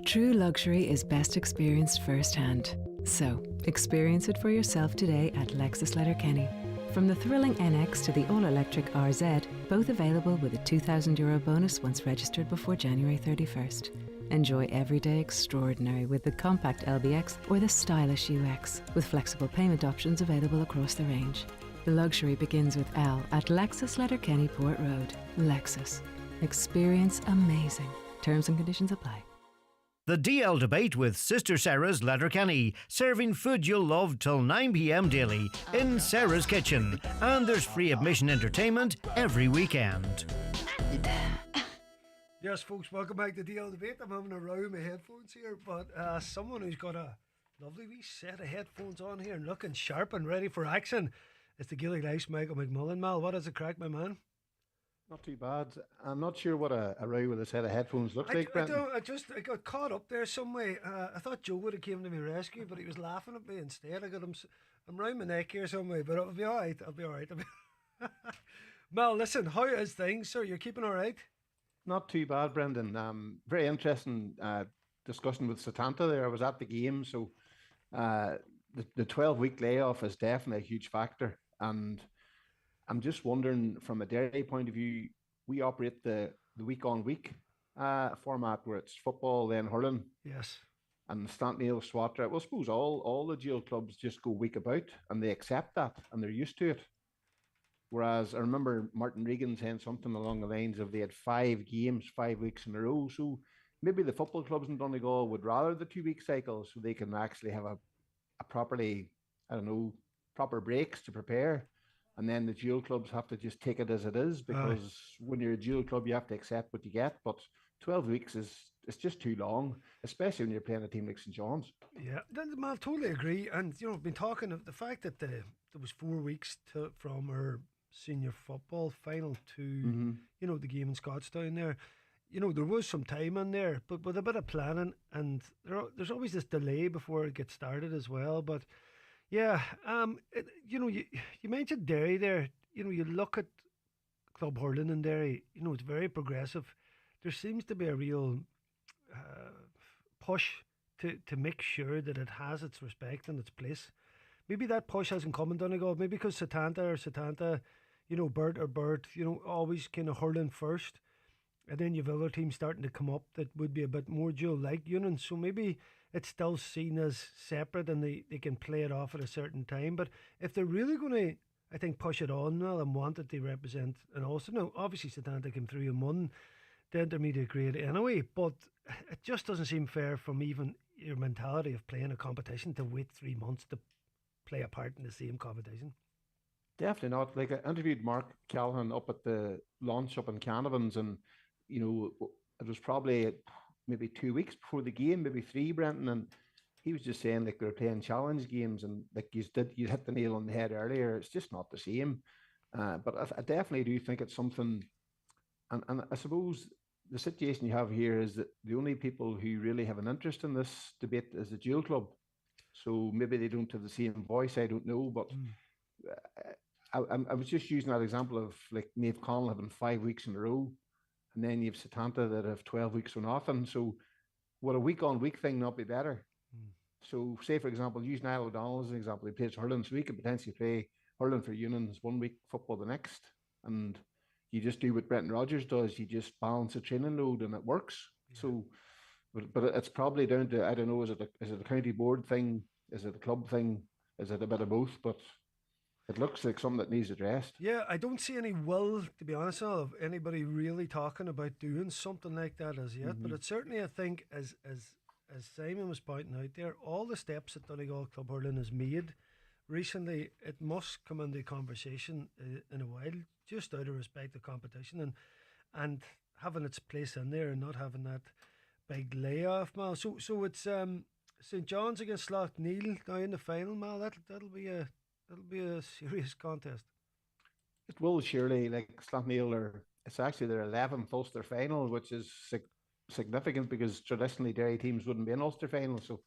Speaker 17: True luxury is best experienced firsthand. So, experience it for yourself today at Lexus Letterkenny. From the thrilling NX to the all-electric RZ, both available with a €2,000 bonus once registered before January 31st. Enjoy everyday extraordinary with the compact LBX or the stylish UX, with flexible payment options available across the range. Luxury begins with L at Lexus Letterkenny Port Road. Lexus. Experience amazing. Terms and conditions apply.
Speaker 3: The DL debate with Sister Sara's Letterkenny, serving food you'll love till 9 p.m. daily in Sara's kitchen, and there's free admission entertainment every weekend.
Speaker 1: Yes, folks, welcome back to the DL debate. I'm having a row with my headphones here, but someone who's got a lovely wee set of headphones on here and looking sharp and ready for action. It's the Gaelic Life's Michael McMullan. Mal, what is the crack, my man?
Speaker 18: Not too bad. I'm not sure what a row with a set of headphones looks like, Brendan.
Speaker 1: I got caught up there some way. I thought Joe would have came to my rescue, but he was laughing at me instead. I'm round my neck here some way, but I'll be all right. Mal, listen, how is things, sir? You're keeping all right?
Speaker 18: Not too bad, Brendan. Very interesting discussion with Setanta there. I was at the game, so the 12-week layoff is definitely a huge factor. And I'm just wondering, from a dairy point of view, we operate the week-on-week format where it's football, then hurling.
Speaker 1: Yes.
Speaker 18: And Stantneil, Swatra. Well, I suppose all the GL clubs just go week about, and they accept that, and they're used to it. Whereas I remember Martin Regan saying something along the lines of they had 5 games, 5 weeks in a row. So maybe the football clubs in Donegal would rather the 2-week cycle so they can actually have a properly, proper breaks to prepare. And then the dual clubs have to just take it as it is, because when you're a dual club, you have to accept what you get. But 12 weeks it's just too long, especially when you're playing a team like St. John's.
Speaker 1: Yeah, I totally agree. And, I've been talking of the fact that there was 4 weeks from our senior football final to, the game in Scottstown there. There was some time in there, but with a bit of planning, and there's always this delay before it gets started as well. But yeah, you mentioned Derry there. You look at Club Hurling in Derry. It's very progressive. There seems to be a real push to make sure that it has its respect and its place, maybe that push hasn't come in Donegal. Maybe because Setanta, Burt, always kind of hurling first. And then you've other teams starting to come up that would be a bit more dual-like units. So maybe it's still seen as separate and they can play it off at a certain time. But if they're really going to, I think, push it on now and want it to represent an Ulster. Now, obviously, Setanta came through and won the intermediate grade anyway, but it just doesn't seem fair from even your mentality of playing a competition to wait 3 months to play a part in the same competition.
Speaker 18: Definitely not. Like, I interviewed Mark Callahan up at the launch up in Canavans, and it was probably maybe 2 weeks before the game, maybe 3, Brenton, and he was just saying like they're playing challenge games, and like you hit the nail on the head earlier. It's just not the same. But I definitely do think it's something, and I suppose the situation you have here is that the only people who really have an interest in this debate is the dual club. So maybe they don't have the same voice. I don't know, but I was just using that example of like Naomh Conall having 5 weeks in a row. And then you have Setanta that have 12 weeks for nothing. So would a week-on-week thing not be better? So say, for example, use Niall O'Donnell as an example. He plays hurling, so he could potentially play hurling for Unions 1 week, football the next. And you just do what Brenton Rodgers does. You just balance the training load and it works. Yeah. So, but it's probably down to, I don't know, is it a county board thing? Is it a club thing? Is it a bit of both? But it looks like something that needs addressed.
Speaker 1: Yeah, I don't see any will, to be honest, of anybody really talking about doing something like that as yet. But it's certainly, I think, as Simon was pointing out there, all the steps that Donegal Club Hurling has made recently, it must come into conversation in a while, just out of respect to competition and having its place in there and not having that big layoff, Mal. So it's St. John's against Slaughtneil now in the final, Mal. That'll be a serious contest.
Speaker 18: It will surely. Like Slaughtneil it's actually their 11th Ulster final, which is significant because traditionally Derry teams wouldn't be in Ulster final. So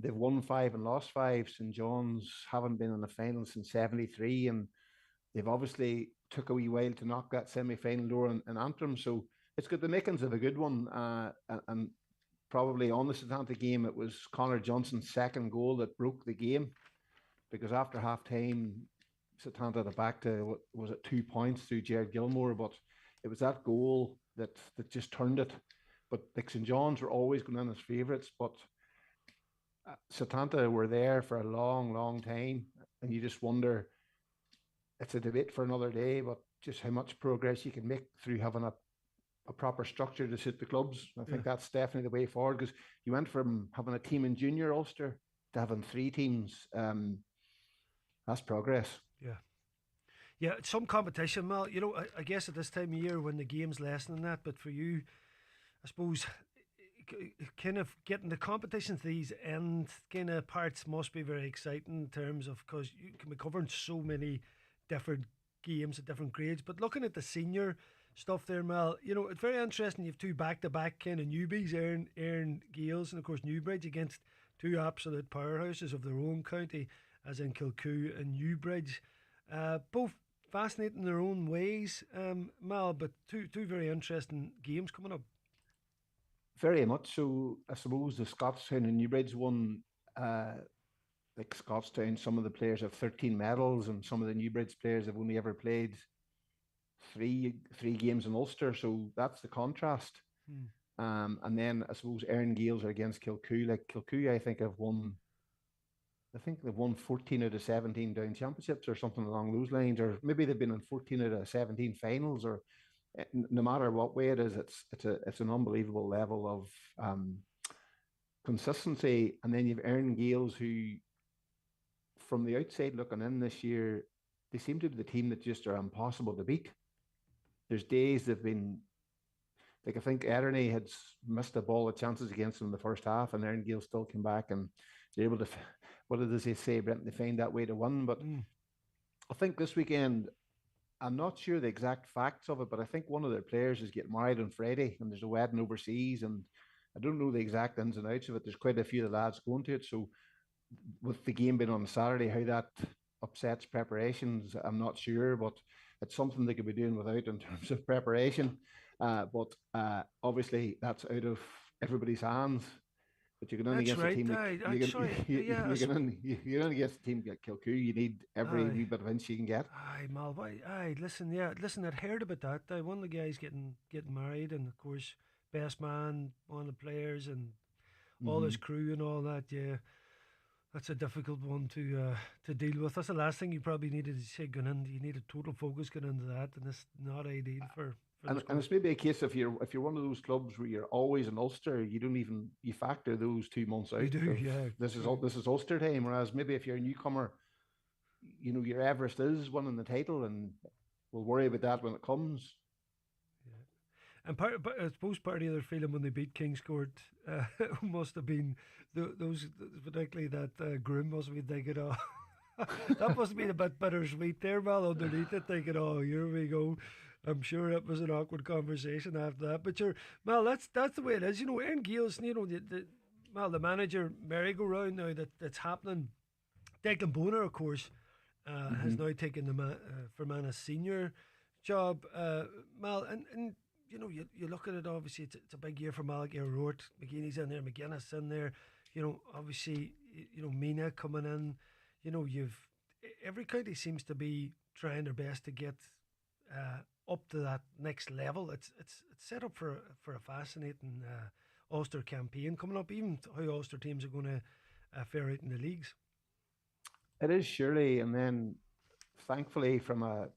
Speaker 18: they've won 5 and lost 5. St. John's haven't been in the final since 73, and they've obviously took a wee while to knock that semi-final door in Antrim. So it's got the makings of a good one. And probably on the Setanta game, it was Conor Johnson's second goal that broke the game. Because after half time, Setanta had it back to, was it 2 points through Jared Gilmore, but it was that goal that just turned it. But like St. John's were always going in as favourites, but Setanta were there for a long, long time, and you just wonder, it's a debate for another day, but just how much progress you can make through having a proper structure to suit the clubs. I think that's definitely the way forward, because you went from having a team in junior Ulster to having 3 teams. That's progress.
Speaker 1: Yeah, it's some competition, Mal. I guess at this time of year when the game's less than that, but for you, I suppose, kind of getting the competition to these end kind of parts must be very exciting in terms of, because you can be covering so many different games at different grades. But looking at the senior stuff there, Mal, it's very interesting. You have 2 back-to-back kind of newbies, Aaron Gales and of course Newbridge, against 2 absolute powerhouses of their own county, as in Kilcoo and Newbridge. Both fascinating in their own ways, Mal, but two very interesting games coming up.
Speaker 18: Very much so. I suppose the Scottstown and Newbridge one, like Scottstown, some of the players have 13 medals, and some of the Newbridge players have only ever played three games in Ulster. So that's the contrast. And then I suppose Aaron Gales are against Kilcoo. Like Kilcoo, I think they've won 14 out of 17 down championships or something along those lines, or maybe they've been in 14 out of 17 finals, or no matter what way it is, it's an unbelievable level of consistency. And then you've Aaron Gales, who from the outside looking in this year, they seem to be the team that just are impossible to beat. There's days they've been, like I think Ernie had missed a ball of chances against them in the first half, and Aaron Gales still came back and they're able to, what did they say, Brent? They find that way to win. But I think this weekend, I'm not sure the exact facts of it, but I think one of their players is getting married on Friday, and there's a wedding overseas, and I don't know the exact ins and outs of it. There's quite a few of the lads going to it. So with the game being on Saturday, how that upsets preparations, I'm not sure, but it's something they could be doing without in terms of preparation. But obviously that's out of everybody's hands. But you can only
Speaker 1: That's
Speaker 18: against
Speaker 1: right.
Speaker 18: a team you can only against a team like Kilcoo. You need every wee bit of inch you can get.
Speaker 1: Aye, Mal. Aye, listen. I'd heard about that. One of the guys getting married, and of course, best man, one of the players, and all his crew and all that. Yeah, that's a difficult one to deal with. That's the last thing you probably needed to say going in. You need a total focus going into that, and it's not ideal for.
Speaker 18: And it's maybe a case if you're one of those clubs where you're always in Ulster, you factor those 2 months out.
Speaker 1: You do, yeah.
Speaker 18: This is Ulster time. Whereas maybe if you're a newcomer, your Everest is winning the title, and we'll worry about that when it comes.
Speaker 1: And I suppose part of their feeling when they beat Kingscourt must have been those, particularly that groom must have been thinking, oh, that must have been a bit bittersweet there, Mal, underneath it, thinking, oh, here we go. I'm sure it was an awkward conversation after that. But Mal, that's the way it is. Aaron Gales, the manager merry-go-round now that's happening. Declan Boner, of course, has now taken the Fermanagh senior job. Mal, and you look at it, obviously, it's a big year for Malachy O'Rourke. McGeeney's in there, McGuinness in there. Obviously, Mina coming in. Every county seems to be trying their best to get up to that next level. It's set up for a fascinating Ulster campaign coming up, even how Ulster teams are going to fare out in the leagues.
Speaker 18: It is, surely, and then thankfully from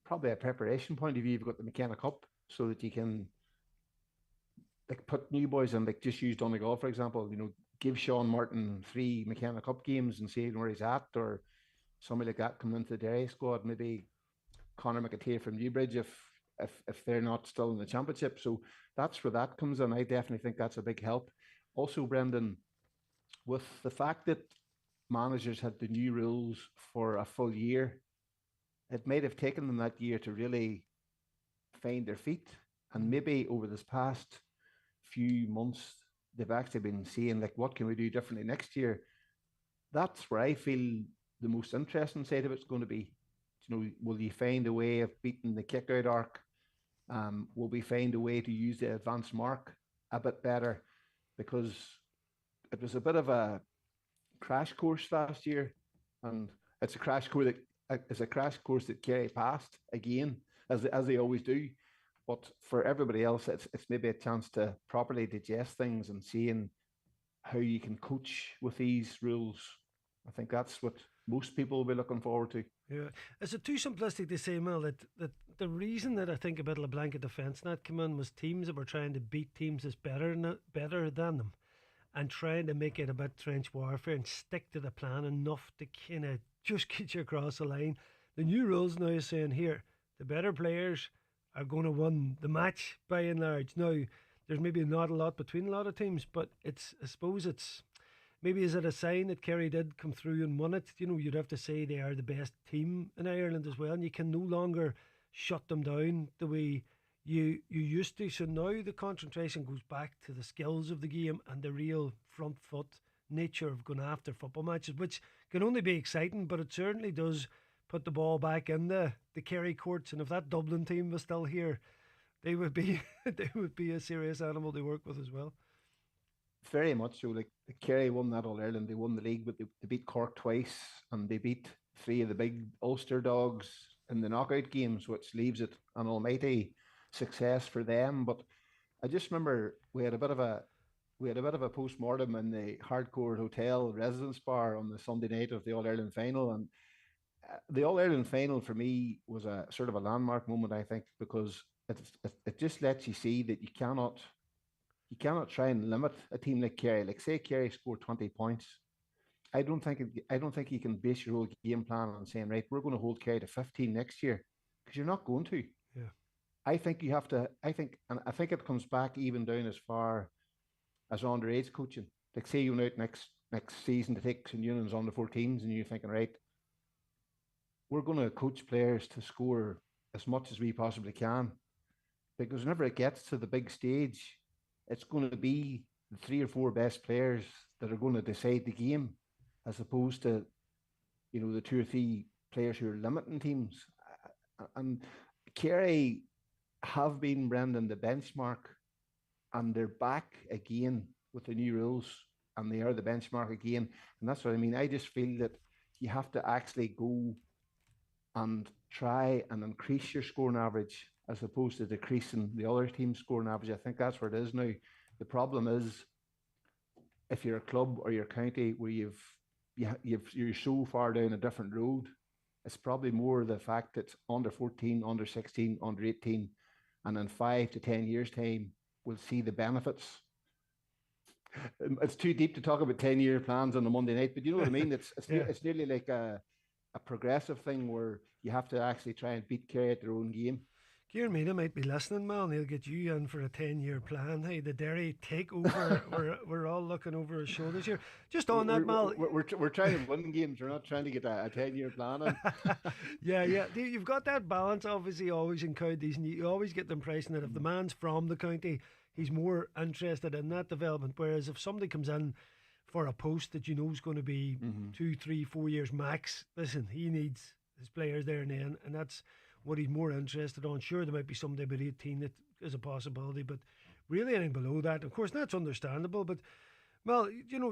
Speaker 18: probably a preparation point of view, you've got the McKenna Cup, so that you can put new boys in, just use Donegal for example, give Sean Martin 3 McKenna Cup games and see where he's at, or somebody like that coming into the Derry squad, maybe Conor McAtee from Newbridge if they're not still in the championship. So that's where that comes in. I definitely think that's a big help. Also, Brendan, with the fact that managers had the new rules for a full year, it might have taken them that year to really find their feet. And maybe over this past few months, they've actually been seeing, what can we do differently next year? That's where I feel the most interesting side of it's going to be. Will you find a way of beating the kick-out arc? Will we find a way to use the advanced mark a bit better? Because it was a bit of a crash course last year, and it's a crash course that Kerry passed again, as they always do. But for everybody else, it's maybe a chance to properly digest things and seeing how you can coach with these rules. I think that's what most people will be looking forward to.
Speaker 1: Yeah. Is it too simplistic to say, Mel, that the reason that I think a bit of a blanket defence net came in was teams that were trying to beat teams that's better than them, and trying to make it a bit trench warfare and stick to the plan enough to kind of just get you across the line. The new rules now is saying here, the better players are going to win the match by and large. Now, there's maybe not a lot between a lot of teams, but I suppose it's maybe, is it a sign that Kerry did come through and won it? You'd have to say they are the best team in Ireland as well, and you can no longer shut them down the way you used to. So now the concentration goes back to the skills of the game and the real front foot nature of going after football matches, which can only be exciting, but it certainly does put the ball back in the Kerry courts. And if that Dublin team was still here, they would be a serious animal to work with as well.
Speaker 18: Very much so. Kerry won that All Ireland. They won the league, but they beat Cork twice, and they beat 3 of the big Ulster dogs in the knockout games, which leaves it an almighty success for them. But I just remember we had a bit of a post-mortem in the Hardcore Hotel residence bar on the Sunday night of the All Ireland final, and the All Ireland final for me was a sort of a landmark moment, I think, because it just lets you see that you cannot try and limit a team like Kerry. Like, say Kerry scored 20 points. I don't think you can base your whole game plan on saying, right, we're going to hold Kerry to 15 next year, because you're not going to.
Speaker 1: Yeah.
Speaker 18: I think you have to. I think it comes back even down as far as underage coaching. Like, say you went out next season to take St. Eunan's under 14s, and you're thinking, right, we're going to coach players to score as much as we possibly can, because whenever it gets to the big stage, it's going to be the 3 or 4 best players that are going to decide the game, as opposed to, the 2 or 3 players who are limiting teams. And Kerry have been, Brendan, the benchmark, and they're back again with the new rules, and they are the benchmark again. And that's what I mean. I just feel that you have to actually go and try and increase your scoring average as opposed to decreasing the other team's scoring average. I think that's where it is now. The problem is, if you're a club or your county where you're so far down a different road, it's probably more the fact that under 14, under 16, under 18, and in 5 to 10 years' time, we'll see the benefits. It's too deep to talk about 10-year plans on a Monday night, but you know what I mean? It's nearly like a progressive thing where you have to actually try and beat Kerry at their own game.
Speaker 1: Kieran Meena might be listening, Mal, and he'll get you in for a 10-year plan. Hey, the Derry takeover, we're all looking over his shoulders here. Just on that, Mal.
Speaker 18: We're trying to win games. We're not trying to get a 10-year plan in.
Speaker 1: Yeah. You've got that balance, obviously, always in counties, and you always get the impression that if the man's from the county, he's more interested in that development. Whereas if somebody comes in for a post that you know is going to be 2, 3, 4 years max, listen, he needs his players there and then, and that's what he's more interested on. Sure, there might be somebody about 18 that is a possibility, but really anything below that, of course, that's understandable. But, well, you know,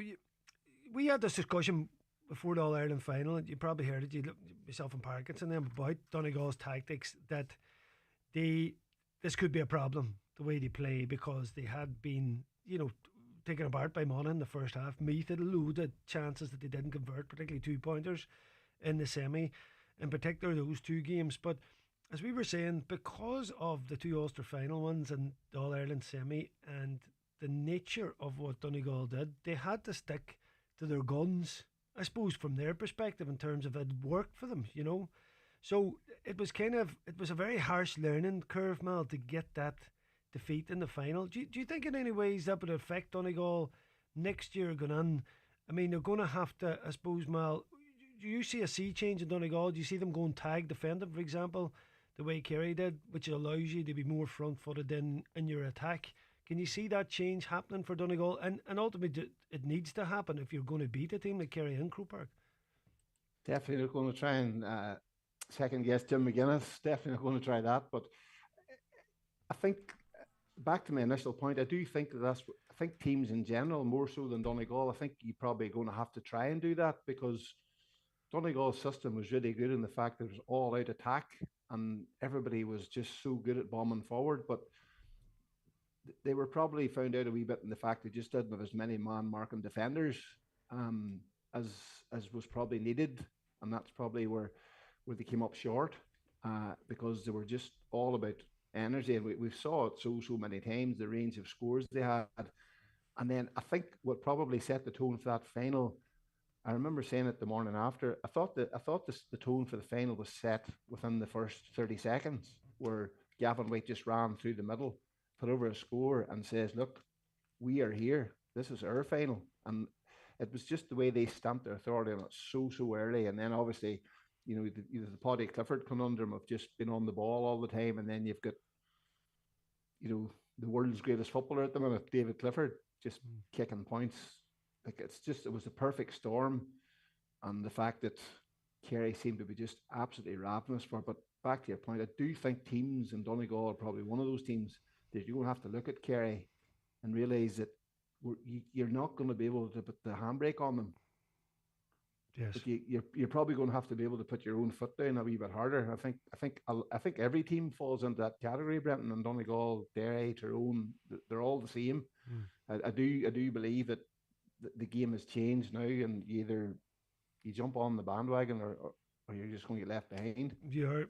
Speaker 1: we had this discussion before the All-Ireland final, and you probably heard it, yourself and Parkinson and them, about Donegal's tactics, that this could be a problem, the way they play, because they had been, taken apart by Monaghan in the first half. Meath had a load of chances that they didn't convert, particularly 2-pointers in the semi, in particular those two games. But as we were saying, because of the two Ulster final ones and the All-Ireland semi and the nature of what Donegal did, they had to stick to their guns, I suppose, from their perspective, in terms of it worked for them, So it was a very harsh learning curve, Mal, to get that defeat in the final. Do you think in any ways that would affect Donegal next year going on? I mean, they're going to have to, I suppose, Mal, do you see a sea change in Donegal? Do you see them going tag defending, for example, the way Kerry did, which allows you to be more front-footed in your attack? Can you see that change happening for Donegal? And ultimately, it needs to happen if you're going to beat a team like Kerry in Croke Park.
Speaker 18: Definitely not going to try and second-guess Jim McGuinness. Definitely not going to try that. But I think, back to my initial point, I do think I think teams in general, more so than Donegal, I think you're probably going to have to try and do that, because Donegal's system was really good in the fact that it was all-out attack and everybody was just so good at bombing forward. But they were probably found out a wee bit in the fact they just didn't have as many man-marking defenders as was probably needed, and that's probably where they came up short, because they were just all about energy, and we saw it so many times, the range of scores they had. And then I think what probably set the tone for that final, I remember saying it the morning after, I thought the tone for the final was set within the first 30 seconds, where Gavin White just ran through the middle, put over a score and says, look, we are here, this is our final. And it was just the way they stamped their authority on it so early. And then obviously, the Paddy Clifford conundrum of just being on the ball all the time, and then you've got, the world's greatest footballer at the minute, David Clifford, just kicking points. Like, it was a perfect storm, and the fact that Kerry seemed to be just absolutely ravenous for. But back to your point, I do think teams in Donegal are probably one of those teams that you're going to have to look at Kerry and realise that you're not going to be able to put the handbrake on them.
Speaker 1: Yes.
Speaker 18: But you're probably going to have to be able to put your own foot down a wee bit harder. I think every team falls into that category. Brenton and Donegal, Derry, Tyrone, they're all the same. I do believe that the game has changed now, and either you jump on the bandwagon or you're just going to get left behind.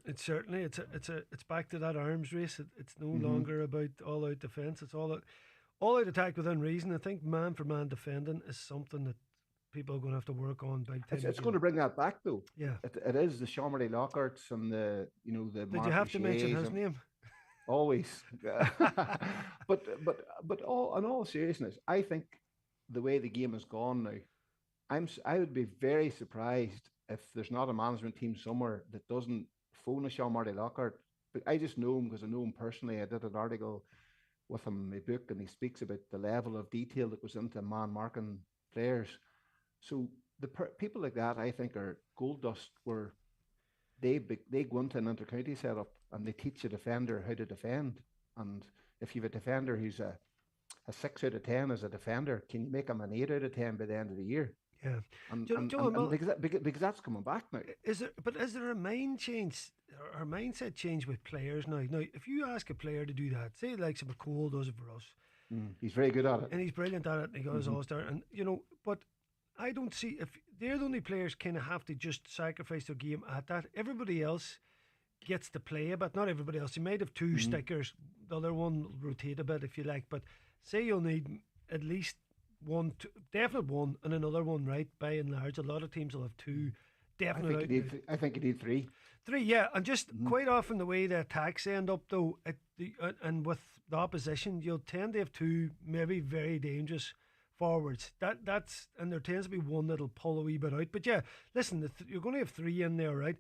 Speaker 1: It's certainly it's back to that arms race. It's no longer about all out defence. It's all out attack within reason. I think man for man defending is something that people are going to have to work on big time.
Speaker 18: It's going to bring that back, though.
Speaker 1: Yeah,
Speaker 18: it is the Shamrock Lockharts and the
Speaker 1: Did you have to mention his name?
Speaker 18: Always. but in all seriousness, I think the way the game has gone now, I would be very surprised if there's not a management team somewhere that doesn't phone a Sean Marty Lockhart. But I just know him because I know him personally. I did an article with him in my book, and he speaks about the level of detail that goes into man marking players. So people like that, I think, are gold dust, where they go into an inter-county setup and they teach a defender how to defend. And if you have a defender who's a a 6 out of 10 as a defender. Can you make him an 8 out of 10 by the end of the year?
Speaker 1: Yeah,
Speaker 18: and
Speaker 1: Joe,
Speaker 18: because that's coming back now.
Speaker 1: Is there a mind change or mindset change with players now? Now, if you ask a player to do that, say like McCall does it for us,
Speaker 18: he's very good at it,
Speaker 1: and he's brilliant at it, and he got his All-Star, and but I don't see if they're the only players kind of have to just sacrifice their game at that. Everybody else gets to play a bit. Not everybody else. You might have two stickers. The other one will rotate a bit if you like. But say you'll need at least one, definite one, and another one, right? By and large, a lot of teams will have two. Definitely.
Speaker 18: I think you need three.
Speaker 1: Three, yeah. And just quite often the way the attacks end up, though, and with the opposition, you'll tend to have two maybe very dangerous forwards. That's and there tends to be one that'll pull a wee bit out. But yeah, listen, you're going to have three in there, right?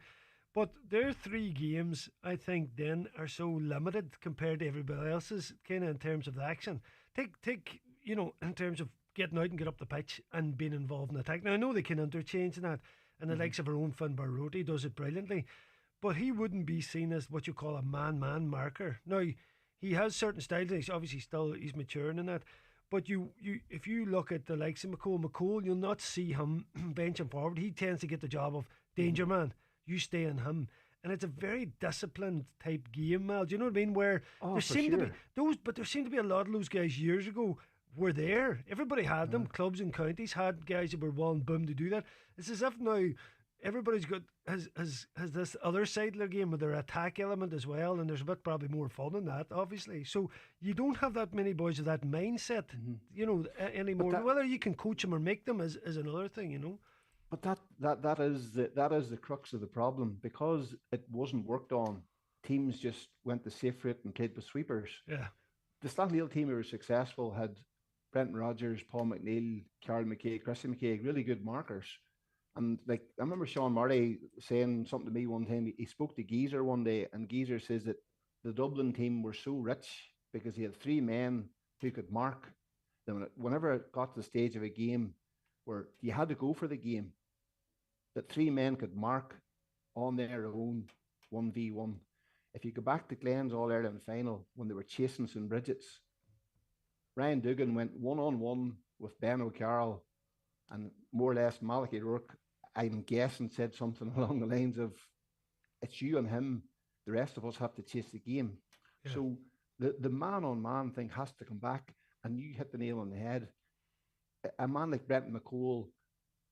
Speaker 1: But their 3 games, I think, then are so limited compared to everybody else's, kind of in terms of the action. Take in terms of getting out and get up the pitch and being involved in the attack. Now I know they can interchange in that, and the likes of our own Finn Barroti does it brilliantly, but he wouldn't be seen as what you call a man-man marker. Now he has certain styles, and he's obviously he's maturing in that. But you if you look at the likes of McCall, you'll not see him benching forward. He tends to get the job of danger man. You stay on him. And it's a very disciplined type game, Mal. Do you know what I mean? Where there seem to be there seem to be a lot of those guys years ago were there. Everybody had them. Clubs and counties had guys that were willing, boom, to do that. It's as if now everybody's got has this other side of their game with their attack element as well, and there's a bit probably more fun in that, obviously. So you don't have that many boys with that mindset, anymore. Whether you can coach them or make them is another thing,
Speaker 18: But that is the crux of the problem, because it wasn't worked on. Teams just went the safe route and played with sweepers.
Speaker 1: Yeah,
Speaker 18: the Stanley team who were successful had Brenton Rodgers, Paul McNeil, Carl McKay, Christy McKay, really good markers. And like I remember Sean Murray saying something to me one time. He spoke to Geezer one day, and Geezer says that the Dublin team were so rich because he had 3 men who could mark. Then whenever it got to the stage of a game where you had to go for the game, that 3 men could mark on their own 1v1. If you go back to Glenn's All-Ireland final when they were chasing St. Bridget's, Ryan Dugan went 1-on-1 with Ben O'Carroll, and more or less Malachy Rourke, I'm guessing, said something along the lines of, it's you and him, the rest of us have to chase the game. Yeah. So the man-on-man thing has to come back, and you hit the nail on the head. A man like Brenton McCole,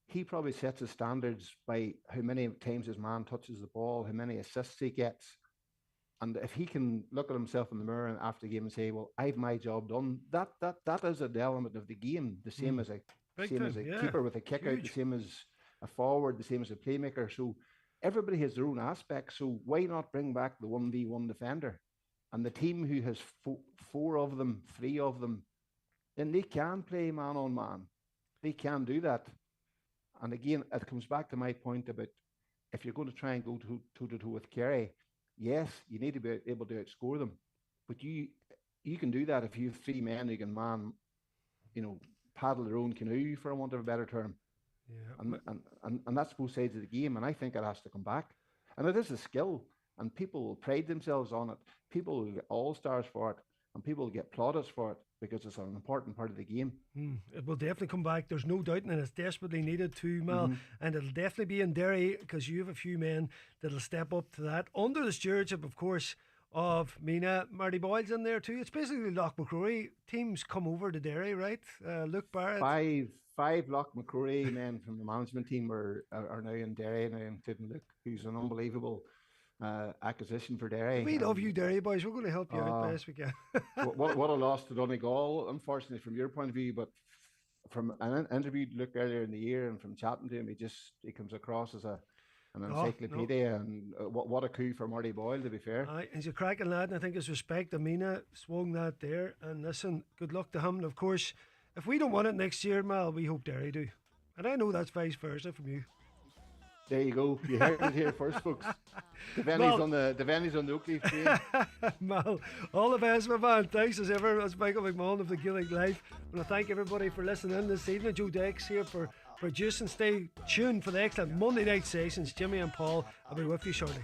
Speaker 18: he probably sets his standards by how many times his man touches the ball, how many assists he gets. And if he can look at himself in the mirror after the game and say, well, I've my job done, that is an element of the game, the same as a keeper with a kick out, the same as a forward, the same as a playmaker. So everybody has their own aspects. So why not bring back the 1v1 defender? And the team who has 4 of them, 3 of them, then they can play man on man. They can do that. And again, it comes back to my point about if you're going to try and go toe-to-toe with Kerry, yes, you need to be able to outscore them. But you can do that if you have 3 men who can paddle their own canoe, for want of a better term. Yeah. And that's both sides of the game. And I think it has to come back. And it is a skill. And people will pride themselves on it. People will get all-stars for it. And people will get plaudits for it, because it's an important part of the game.
Speaker 1: It will definitely come back. There's no doubt, and it's desperately needed too, Mal. And it'll definitely be in Derry, because you have a few men that'll step up to that under the stewardship, of course, of Mina. Marty Boyle's in there too. It's basically Loch McCrory. Teams come over to Derry, right? Luke Barrett.
Speaker 18: Five Loch McCrory men from the management team are now in Derry, now including Luke, who's an unbelievable acquisition for Derry.
Speaker 1: We love you, Derry boys. We're going to help you out best we can.
Speaker 18: what a loss to Donegal, unfortunately, from your point of view. But from an interview Luke earlier in the year, and from chatting to him, he comes across as an encyclopedia. And what a coup for Marty Boyle, to be fair.
Speaker 1: He's a cracking lad, and I think his respect. Amina swung that there, and listen, good luck to him. And of course, if we don't win it next year, Mal, we hope Derry do. And I know that's vice versa from you.
Speaker 18: There you go. You heard it here first, folks. Devenney's on the Oakley train.
Speaker 1: Mal, all the best, my man. Thanks as ever. That's Michael McMullan of the Gaelic Life. I want to thank everybody for listening in this evening. Joe Dex here for producing. Stay tuned for the excellent Monday night sessions. Jimmy and Paul, I'll be with you shortly.